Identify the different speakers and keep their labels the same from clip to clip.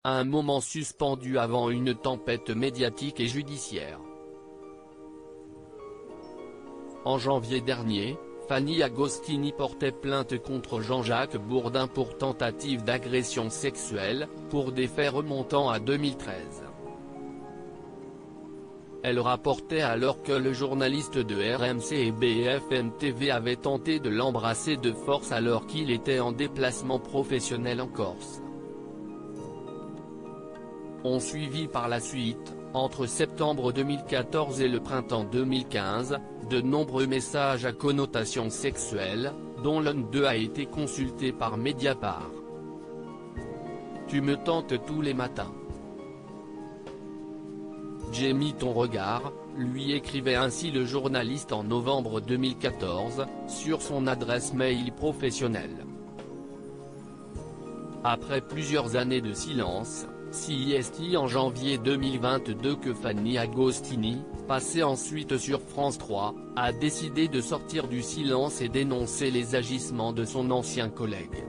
Speaker 1: un moment suspendu avant une tempête médiatique et judiciaire. En janvier dernier, Fanny Agostini portait plainte contre Jean-Jacques Bourdin pour tentative d'agression sexuelle, pour des faits remontant à 2013. Elle rapportait alors que le journaliste de RMC et BFM TV avait tenté de l'embrasser de force alors qu'il était en déplacement professionnel en Corse. On suivit par la suite, entre septembre 2014 et le printemps 2015, de nombreux messages à connotation sexuelle, dont l'un d'eux a été consulté par Mediapart. « Tu me tentes tous les matins. J'ai mis ton regard », lui écrivait ainsi le journaliste en novembre 2014, sur son adresse mail professionnelle. Après plusieurs années de silence, c'est en janvier 2022 que Fanny Agostini, passée ensuite sur France 3, a décidé de sortir du silence et dénoncer les agissements de son ancien collègue.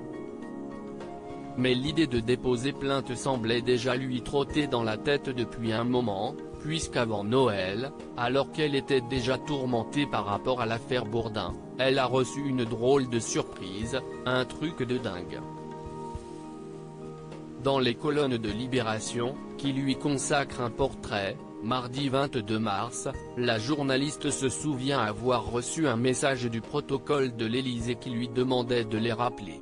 Speaker 1: Mais l'idée de déposer plainte semblait déjà lui trotter dans la tête depuis un moment, puisqu'avant Noël, alors qu'elle était déjà tourmentée par rapport à l'affaire Bourdin, elle a reçu une drôle de surprise, un truc de dingue. Dans les colonnes de Libération, qui lui consacrent un portrait, mardi 22 mars, la journaliste se souvient avoir reçu un message du protocole de l'Élysée qui lui demandait de les rappeler.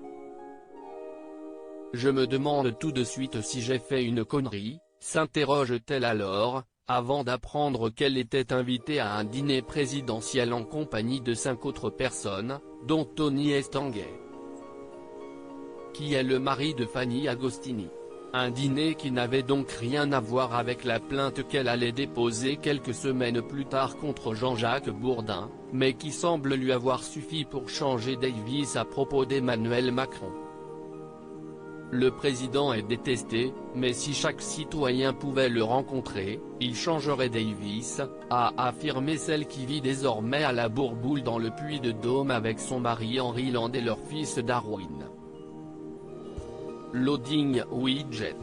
Speaker 1: « Je me demande tout de suite si j'ai fait une connerie », s'interroge-t-elle alors, avant d'apprendre qu'elle était invitée à un dîner présidentiel en compagnie de 5 autres personnes, dont Tony Estanguet, qui est le mari de Fanny Agostini. Un dîner qui n'avait donc rien à voir avec la plainte qu'elle allait déposer quelques semaines plus tard contre Jean-Jacques Bourdin, mais qui semble lui avoir suffi pour changer d'avis à propos d'Emmanuel Macron. Le président est détesté, mais si chaque citoyen pouvait le rencontrer, il changerait d'avis, a affirmé celle qui vit désormais à la Bourboule dans le Puy-de-Dôme avec son mari Henri Land et leur fils Darwin. Loading Widget.